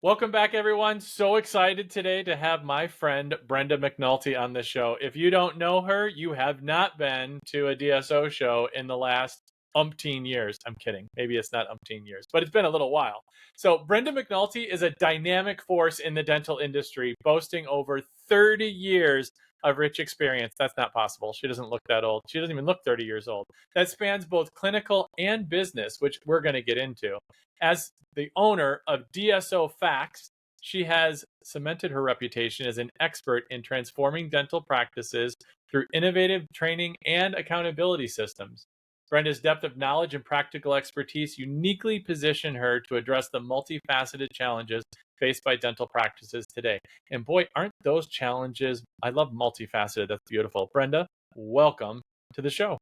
Welcome back, everyone. So excited today to have my friend Brenda McNulty on the show. If you don't know her, you have not been to a DSO show in the last umpteen years. I'm kidding. Maybe it's not umpteen years, but it's been a little while. So, Brenda McNulty is a dynamic force in the dental industry, boasting over 30 years of rich experience. That's not possible. She doesn't look that old. She doesn't even look 30 years old. That spans both clinical and business, which we're going to get into. As the owner of DSO Facts, she has cemented her reputation as an expert in transforming dental practices through innovative training and accountability systems. Brenda's depth of knowledge and practical expertise uniquely position her to address the multifaceted challenges faced by dental practices today. And boy, aren't those challenges? I love multifaceted. That's beautiful. Brenda, welcome to the show.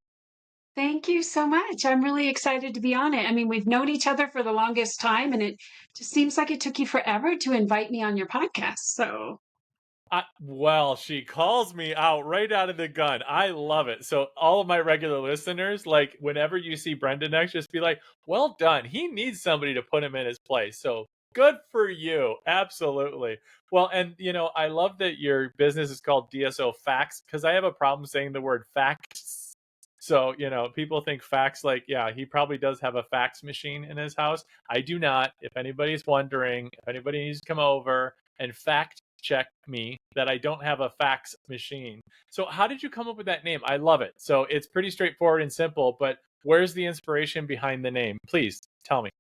Thank you so much. I'm really excited to be on it. I mean, we've known each other for the longest time, and it just seems like it took you forever to invite me on your podcast. So, Well, she calls me out right out of the gun. I love it. So, all of my regular listeners, like whenever you see Brenda next, just be like, well done. He needs somebody to put him in his place. So, good for you. Absolutely. Well, and I love that your business is called DSO Facts because I have a problem saying the word facts. So, people think facts like, yeah, he probably does have a fax machine in his house. I do not. If anybody's wondering, if anybody needs to come over and fact check me that I don't have a fax machine. So, how did you come up with that name? I love it. So, it's pretty straightforward and simple, but where's the inspiration behind the name? Please tell me.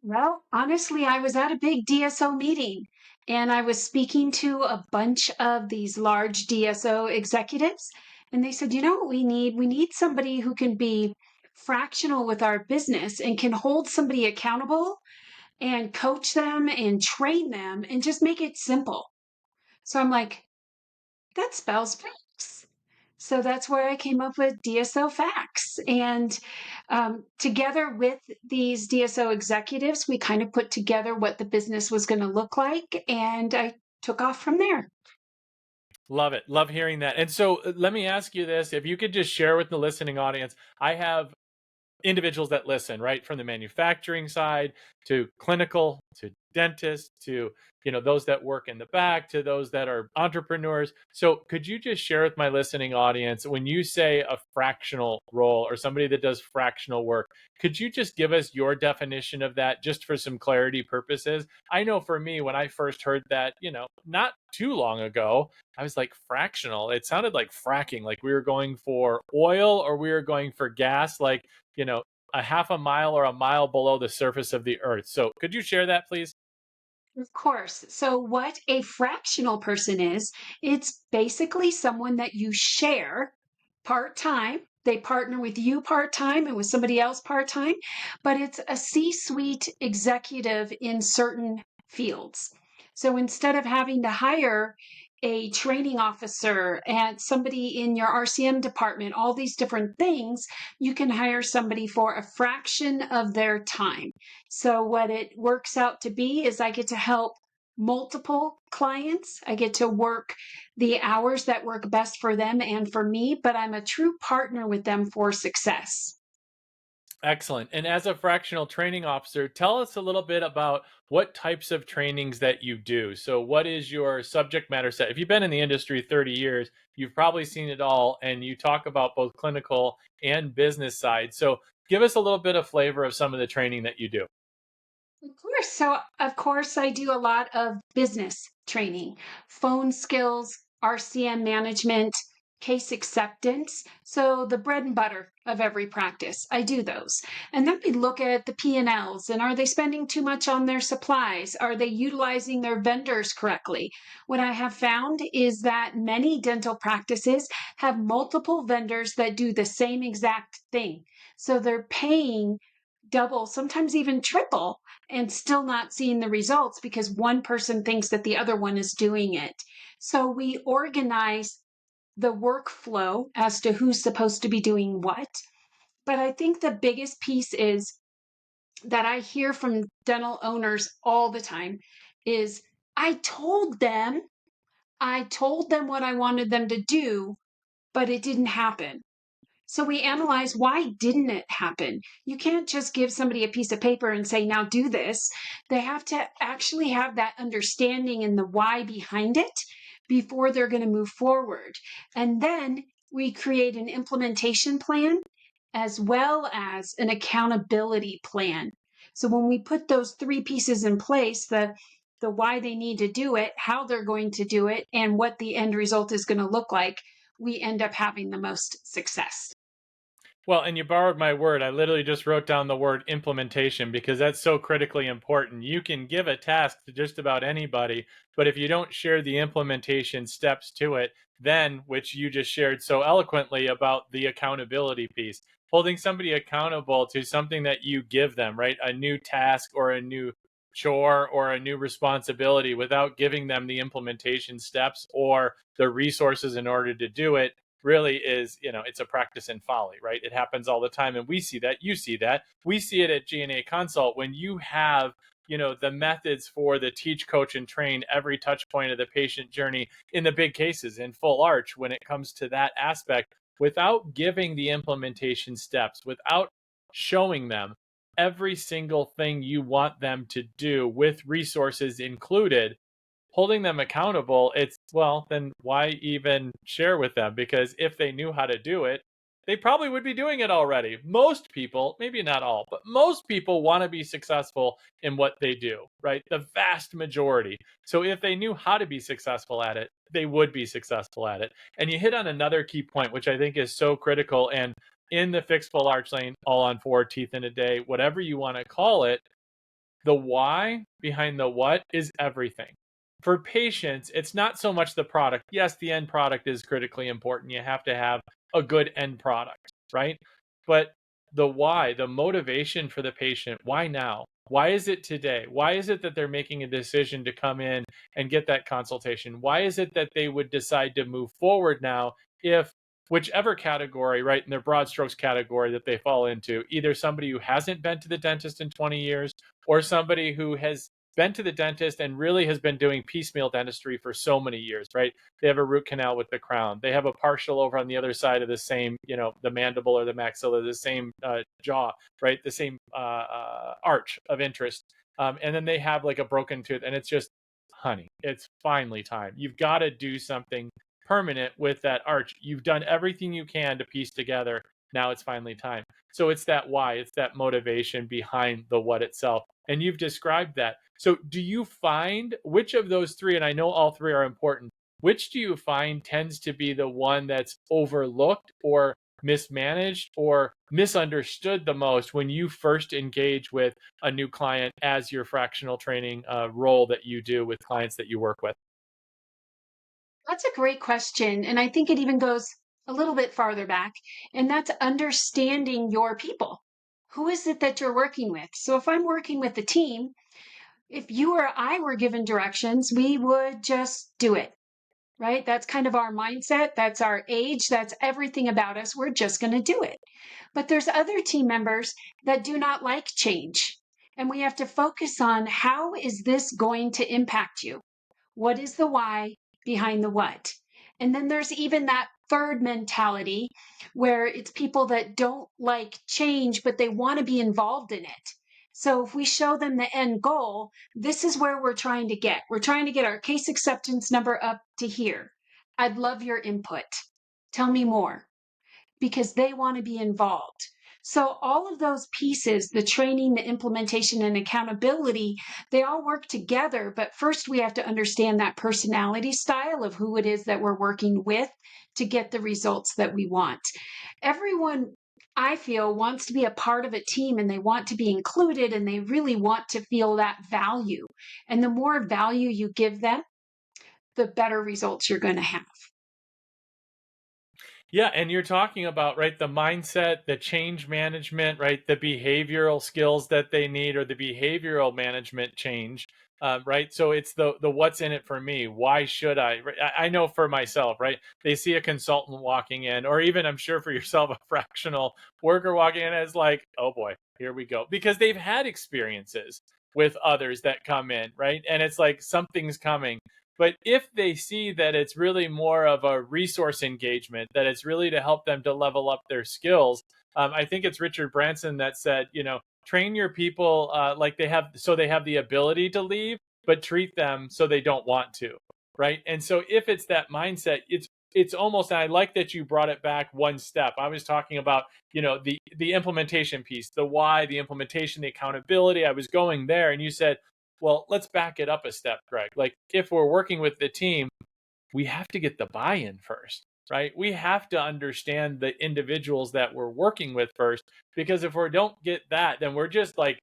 well, honestly, I was at a big DSO meeting and I was speaking to a bunch of these large DSO executives. And they said, you know what we need? We need somebody who can be fractional with our business and can hold somebody accountable and coach them and train them and just make it simple. So I'm like, that spells facts. So that's where I came up with DSO Facts. And together with these DSO executives, we kind of put together what the business was going to look like. And I took off from there. Love it. Love hearing that. And so, let me ask you this, if you could just share with the listening audience. I have individuals that listen, right, from the manufacturing side to clinical to dentists to those that work in the back to those that are entrepreneurs. So could you just share with my listening audience, when you say a fractional role or somebody that does fractional work, could you just give us your definition of that, just for some clarity purposes? I know for me, when I first heard that, not too long ago, I was like, fractional, it sounded like fracking, like we were going for oil or we were going for gas, like a half a mile or a mile below the surface of the earth. So could you share that, please? Of course. So, what a fractional person is, it's basically someone that you share part time. They partner with you part time and with somebody else part time, but it's a C suite executive in certain fields. So, instead of having to hire a training officer and somebody in your RCM department, all these different things, you can hire somebody for a fraction of their time. So, what it works out to be is I get to help multiple clients. I get to work the hours that work best for them and for me, but I'm a true partner with them for success. Excellent. And as a fractional training officer, tell us a little bit about what types of trainings that you do. So, what is your subject matter set? If you've been in the industry 30 years, you've probably seen it all, and you talk about both clinical and business side. So, give us a little bit of flavor of some of the training that you do. Of course. So, of course, I do a lot of business training, phone skills, RCM management, case acceptance. So, the bread and butter of every practice, I do those. And then we look at the P&Ls and are they spending too much on their supplies? Are they utilizing their vendors correctly? What I have found is that many dental practices have multiple vendors that do the same exact thing. So, they're paying double, sometimes even triple, and still not seeing the results because one person thinks that the other one is doing it. So we organize the workflow as to who's supposed to be doing what. But I think the biggest piece is that I hear from dental owners all the time is I told them what I wanted them to do, but it didn't happen. So we analyze, why didn't it happen? You can't just give somebody a piece of paper and say, now do this. They have to actually have that understanding and the why behind it before they're going to move forward. And then we create an implementation plan as well as an accountability plan. So when we put those three pieces in place, the why they need to do it, how they're going to do it, and what the end result is going to look like, we end up having the most success. Well, and you borrowed my word. I literally just wrote down the word implementation because that's so critically important. You can give a task to just about anybody, but if you don't share the implementation steps to it, then, which you just shared so eloquently about the accountability piece, holding somebody accountable to something that you give them, right? A new task or a new chore or a new responsibility without giving them the implementation steps or the resources in order to do it really is, it's a practice in folly, right? It happens all the time. And we see that, you see that, we see it at G&A Consult when you have, the methods for the teach, coach, and train every touch point of the patient journey in the big cases in full arch when it comes to that aspect without giving the implementation steps, without showing them every single thing you want them to do with resources included, holding them accountable, it's, well, then why even share with them? Because if they knew how to do it, they probably would be doing it already. Most people, maybe not all, but most people want to be successful in what they do, right? The vast majority. So if they knew how to be successful at it, they would be successful at it. And you hit on another key point, which I think is so critical. And in the fixed full arch lane, all on four, teeth in a day, whatever you want to call it, the why behind the what is everything. For patients, it's not so much the product. Yes, the end product is critically important. You have to have a good end product, right? But the why, the motivation for the patient, why now? Why is it today? Why is it that they're making a decision to come in and get that consultation? Why is it that they would decide to move forward now if whichever category, right, in their broad strokes category that they fall into, either somebody who hasn't been to the dentist in 20 years or somebody who has been to the dentist and really has been doing piecemeal dentistry for so many years, right? They have a root canal with the crown. They have a partial over on the other side of the same, the mandible or the maxilla, the same jaw, right? The same arch of interest. And then they have like a broken tooth, and it's just, honey, it's finally time. You've got to do something permanent with that arch. You've done everything you can to piece together. Now it's finally time. So it's that why, it's that motivation behind the what itself. And you've described that. So do you find which of those three, and I know all three are important, which do you find tends to be the one that's overlooked or mismanaged or misunderstood the most when you first engage with a new client as your fractional training role that you do with clients that you work with? That's a great question. And I think it even goes a little bit farther back, and that's understanding your people. Who is it that you're working with? So if I'm working with a team, if you or I were given directions, we would just do it, right? That's kind of our mindset. That's our age. That's everything about us. We're just going to do it. But there's other team members that do not like change. And we have to focus on, how is this going to impact you? What is the why behind the what? And then there's even that third mentality where it's people that don't like change, but they want to be involved in it. So if we show them the end goal, this is where we're trying to get. We're trying to get our case acceptance number up to here. I'd love your input. Tell me more, because they want to be involved. So all of those pieces, the training, the implementation, and accountability, they all work together. But first we have to understand that personality style of who it is that we're working with to get the results that we want. Everyone, I feel, wants to be a part of a team, and they want to be included, and they really want to feel that value. And the more value you give them, the better results you're going to have. Yeah, and you're talking about, right, the mindset, the change management, right, the behavioral skills that they need, or the behavioral management change, right? So it's the what's in it for me? Why should I? Right? I know for myself, right? They see a consultant walking in, or even I'm sure for yourself, a fractional worker walking in, as like, oh boy, here we go, because they've had experiences with others that come in, right? And it's like something's coming. But if they see that it's really more of a resource engagement, that it's really to help them to level up their skills, I think it's Richard Branson that said, train your people like they have the ability to leave, but treat them so they don't want to, right? And so if it's that mindset, it's almost, and I like that you brought it back one step. I was talking about, the implementation piece, the why, the implementation, the accountability. I was going there, and you said, well, let's back it up a step, Greg. Like, if we're working with the team, we have to get the buy-in first, right? We have to understand the individuals that we're working with first, because if we don't get that, then we're just like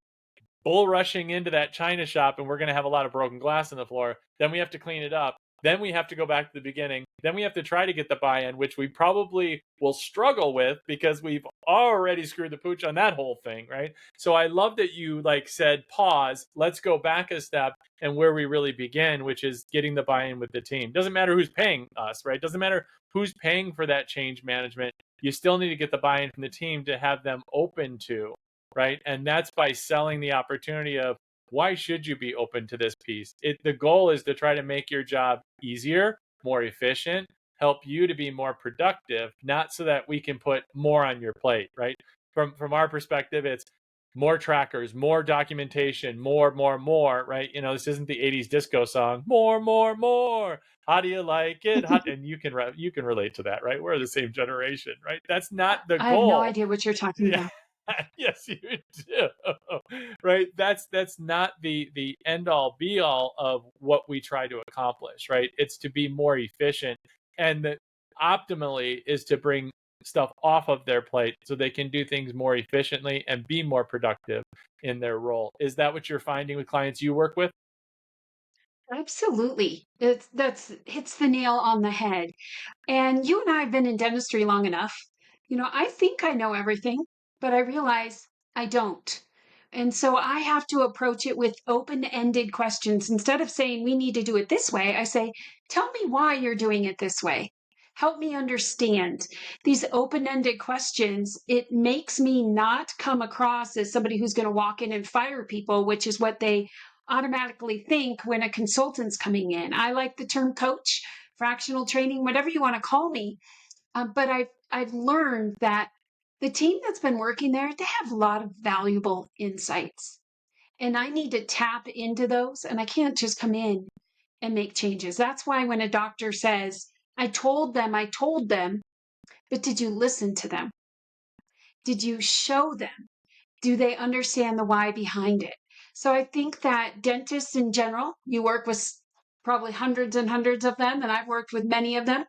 bull rushing into that china shop, and we're going to have a lot of broken glass on the floor. Then we have to clean it up. Then we have to go back to the beginning. Then we have to try to get the buy-in, which we probably will struggle with because we've already screwed the pooch on that whole thing, right? So I love that you said, pause, let's go back a step, and where we really begin, which is getting the buy-in with the team. Doesn't matter who's paying us, right? Doesn't matter who's paying for that change management. You still need to get the buy-in from the team to have them open to, right? And that's by selling the opportunity of, why should you be open to this piece? The goal is to try to make your job easier, more efficient, help you to be more productive, not so that we can put more on your plate, right? From our perspective, it's more trackers, more documentation, more, right? This isn't the 80s disco song, more. How do you like it? And you can relate to that, right? We're the same generation, right? That's not the I have no goal. idea what you're talking Yeah. about. Yes, you do. Right? That's not the end all be all of what we try to accomplish, right? It's to be more efficient, and that optimally is to bring stuff off of their plate so they can do things more efficiently and be more productive in their role. Is that what you're finding with clients you work with? Absolutely. That's hits the nail on the head. And you and I have been in dentistry long enough. I think I know everything, but I realize I don't. And so I have to approach it with open ended questions. Instead of saying, we need to do it this way, I say, tell me why you're doing it this way. Help me understand. These open ended questions, it makes me not come across as somebody who's going to walk in and fire people, which is what they automatically think when a consultant's coming in. I like the term coach, fractional training, whatever you want to call me. But I've learned that the team that's been working there, they have a lot of valuable insights, and I need to tap into those. And I can't just come in and make changes. That's why when a doctor says, I told them, but did you listen to them? Did you show them? Do they understand the why behind it? So I think that dentists in general, you work with probably hundreds and hundreds of them, and I've worked with many of them.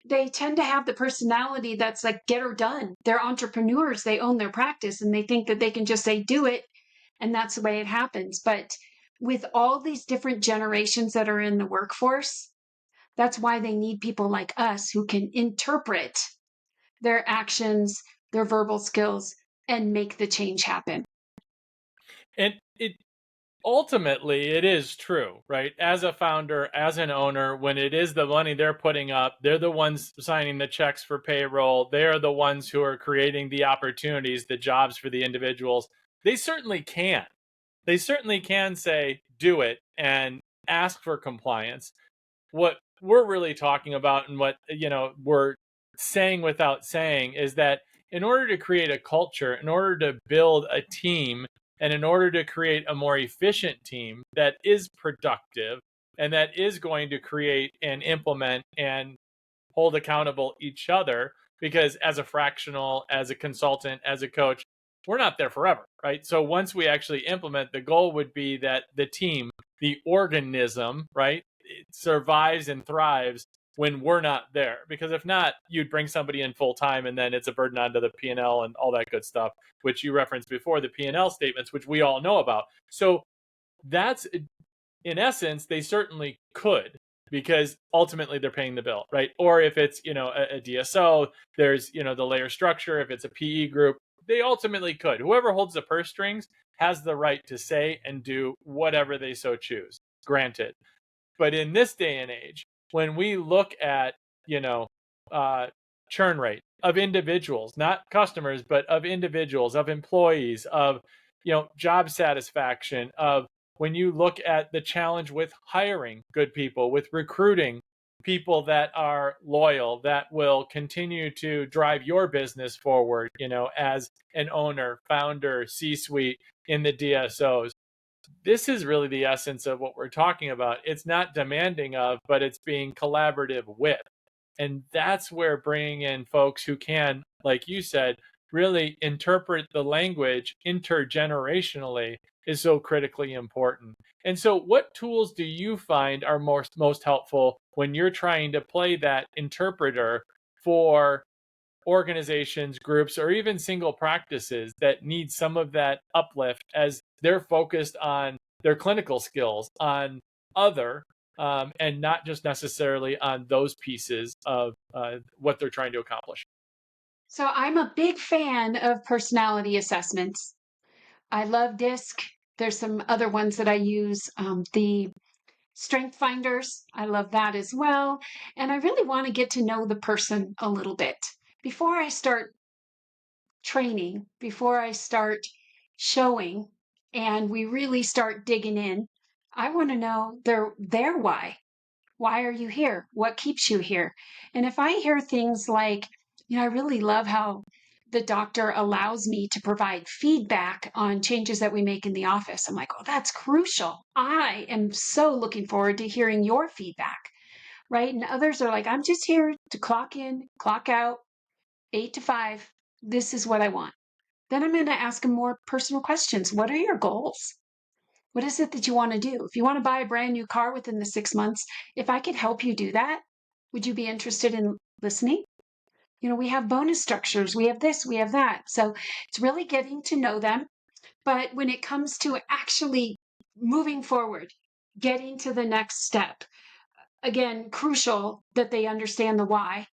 They tend to have the personality that's like get her done. They're entrepreneurs, they own their practice, and they think that they can just say do it, and that's the way it happens. But with all these different generations that are in the workforce, that's why they need people like us who can interpret their actions, their verbal skills, and make the change happen. And it ultimately, it is true, right? As a founder, as an owner, when it is the money they're putting up, they're the ones signing the checks for payroll. They're the ones who are creating the opportunities, the jobs for the individuals. They certainly can. They certainly can say, do it, and ask for compliance. What we're really talking about, and what we're saying without saying, is that in order to create a culture, in order to build a team, and in order to create a more efficient team that is productive and that is going to create and implement and hold accountable each other, because as a fractional, as a consultant, as a coach, we're not there forever, right? So once we actually implement, the goal would be that the team, the organism, right, it survives and thrives when we're not there. Because if not, you'd bring somebody in full time, and then it's a burden onto the P&L and L and all that good stuff, which you referenced before, the P&L statements, which we all know about. So that's, in essence, they certainly could, because ultimately they're paying the bill, right? Or if it's, a DSO, there's, the layer structure. If it's a PE group, they ultimately could. Whoever holds the purse strings has the right to say and do whatever they so choose. Granted. But in this day and age, when we look at, uh, churn rate of individuals, not customers, but of individuals, of employees, of, job satisfaction, of when you look at the challenge with hiring good people, with recruiting people that are loyal, that will continue to drive your business forward, as an owner, founder, C-suite in the DSOs. This is really the essence of what we're talking about. It's not demanding of, but it's being collaborative with. And that's where bringing in folks who can, like you said, really interpret the language intergenerationally is so critically important. And so, what tools do you find are most helpful when you're trying to play that interpreter for organizations, groups, or even single practices that need some of that uplift as they're focused on their clinical skills, on other, and not just necessarily on those pieces of what they're trying to accomplish? So I'm a big fan of personality assessments. I love DISC. There's some other ones that I use. The Strength Finders, I love that as well. And I really want to get to know the person a little bit. Before I start training, before I start showing, and we really start digging in, I want to know their why. Why are you here? What keeps you here? And if I hear things like, I really love how the doctor allows me to provide feedback on changes that we make in the office. I'm like, oh, that's crucial. I am so looking forward to hearing your feedback, right? And others are like, I'm just here to clock in, clock out, 8 to 5. This is what I want. Then I'm going to ask them more personal questions. What are your goals? What is it that you want to do? If you want to buy a brand new car within the 6 months, if I could help you do that, would you be interested in listening? We have bonus structures, we have this, we have that. So it's really getting to know them. But when it comes to actually moving forward, getting to the next step, again, crucial that they understand the why,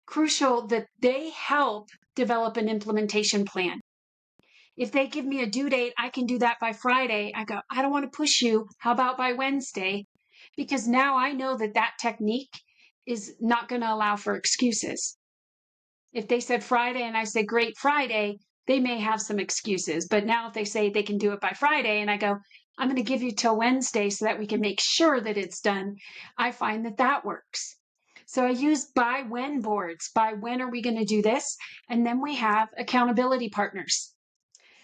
crucial that they help develop an implementation plan. If they give me a due date, I can do that by Friday. I go, I don't want to push you. How about by Wednesday? Because now I know that technique is not going to allow for excuses. If they said Friday and I said, great Friday, they may have some excuses. But now if they say they can do it by Friday and I go, I'm going to give you till Wednesday so that we can make sure that it's done, I find that works. So I use by when boards. By when are we going to do this? And then we have accountability partners.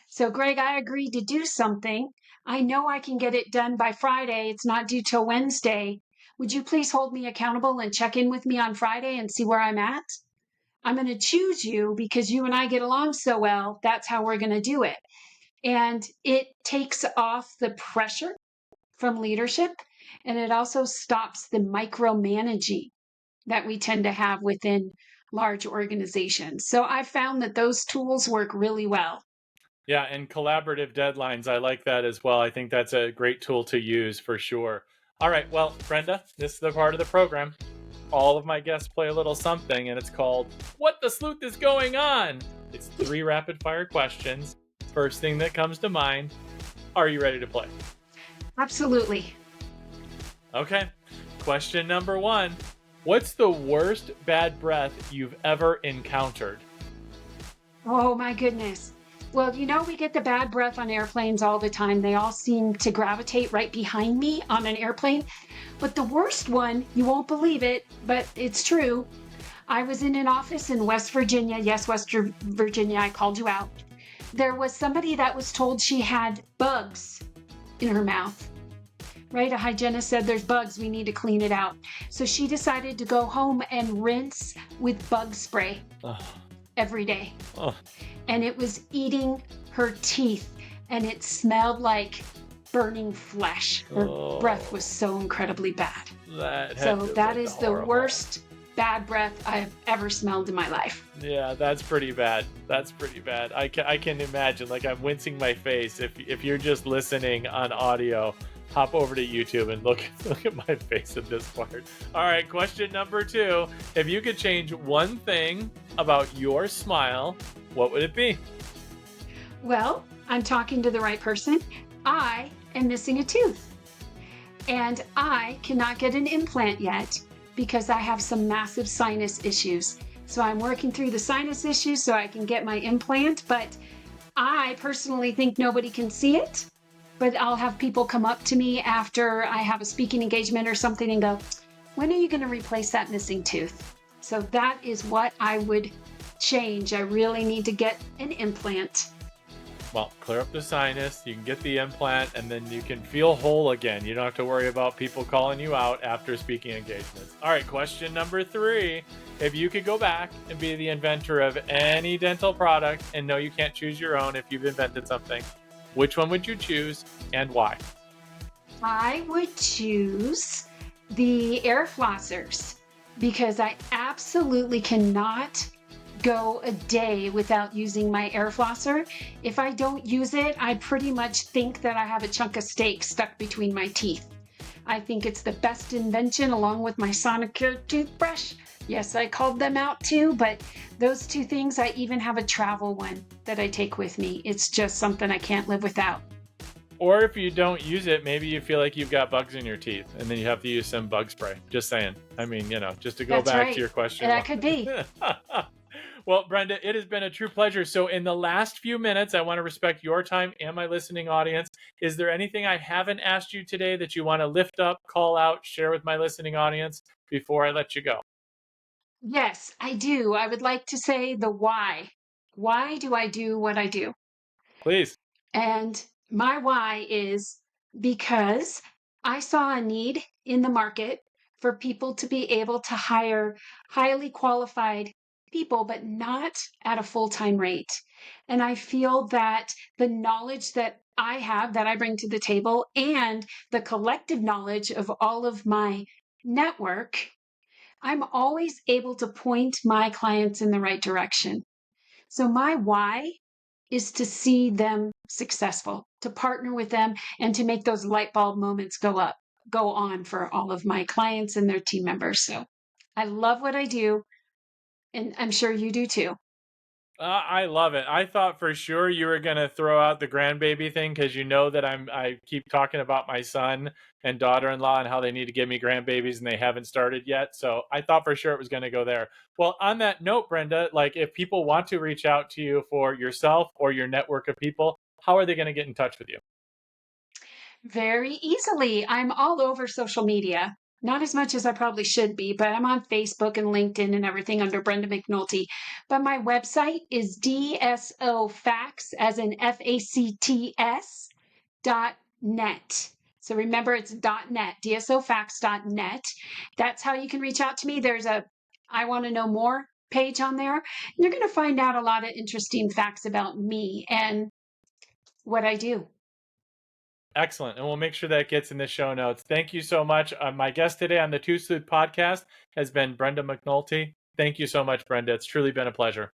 So, Greg, I agreed to do something. I know I can get it done by Friday. It's not due till Wednesday. Would you please hold me accountable and check in with me on Friday and see where I'm at? I'm going to choose you because you and I get along so well. That's how we're going to do it. And it takes off the pressure from leadership, and it also stops the micromanaging that we tend to have within large organizations. So I found that those tools work really well. Yeah, and collaborative deadlines. I like that as well. I think that's a great tool to use for sure. All right, well, Brenda, this is the part of the program. All of my guests play a little something, and it's called What the Sleuth is Going On? It's 3 rapid fire questions. First thing that comes to mind. Are you ready to play? Absolutely. Okay. Question number 1. What's the worst bad breath you've ever encountered? Oh, my goodness. Well, we get the bad breath on airplanes all the time. They all seem to gravitate right behind me on an airplane. But the worst one, you won't believe it, but it's true. I was in an office in West Virginia. Yes, West Virginia, I called you out. There was somebody that was told she had bugs in her mouth, right? A hygienist said there's bugs, we need to clean it out. So she decided to go home and rinse with bug spray every day. And it was eating her teeth, and it smelled like burning flesh. Her breath was so incredibly bad. That is the worst bad breath I've ever smelled in my life. Yeah, that's pretty bad. That's pretty bad. I can imagine, like, I'm wincing my face. If you're just listening on audio, hop over to YouTube and look at my face at this part. All right, question number 2. If you could change one thing about your smile, what would it be? Well, I'm talking to the right person. I am missing a tooth, and I cannot get an implant yet because I have some massive sinus issues. So I'm working through the sinus issues so I can get my implant, but I personally think nobody can see it. but I'll have people come up to me after I have a speaking engagement or something and go, when are you going to replace that missing tooth? So that is what I would change. I really need to get an implant. Well, clear up the sinus, you can get the implant, and then you can feel whole again. You don't have to worry about people calling you out after speaking engagements. All right, question number 3. If you could go back and be the inventor of any dental product, and no, you can't choose your own if you've invented something, which one would you choose and why? I would choose the air flossers because I absolutely cannot go a day without using my air flosser. If I don't use it, I pretty much think that I have a chunk of steak stuck between my teeth. I think it's the best invention along with my Sonicare toothbrush. Yes, I called them out too, but those two things, I even have a travel one that I take with me. It's just something I can't live without. Or if you don't use it, maybe you feel like you've got bugs in your teeth and then you have to use some bug spray. Just saying. I mean, just to go That's back right. to your question. That could be. Well, Brenda, it has been a true pleasure. So in the last few minutes, I want to respect your time and my listening audience. Is there anything I haven't asked you today that you want to lift up, call out, share with my listening audience before I let you go? Yes, I do. I would like to say the why. Why do I do what I do? Please. And my why is because I saw a need in the market for people to be able to hire highly qualified people, but not at a full time rate. And I feel that the knowledge that I have, that I bring to the table, and the collective knowledge of all of my network, I'm always able to point my clients in the right direction. So, my why is to see them successful, to partner with them, and to make those light bulb moments go on for all of my clients and their team members. So, I love what I do, and I'm sure you do too. I love it. I thought for sure you were gonna throw out the grandbaby thing because you know that I keep talking about my son and daughter-in-law and how they need to give me grandbabies and they haven't started yet. So I thought for sure it was gonna go there. Well, on that note, Brenda, like if people want to reach out to you for yourself or your network of people, how are they gonna get in touch with you? Very easily. I'm all over social media. Not as much as I probably should be, but I'm on Facebook and LinkedIn and everything under Brenda McNulty. But my website is DSO Facts, as in FACTS .net. So remember, it's .net, dsofacts.net. That's how you can reach out to me. There's a I want to know more page on there. You're going to find out a lot of interesting facts about me and what I do. Excellent. And we'll make sure that gets in the show notes. Thank you so much. My guest today on the Two Sleuth podcast has been Brenda McNulty. Thank you so much, Brenda. It's truly been a pleasure.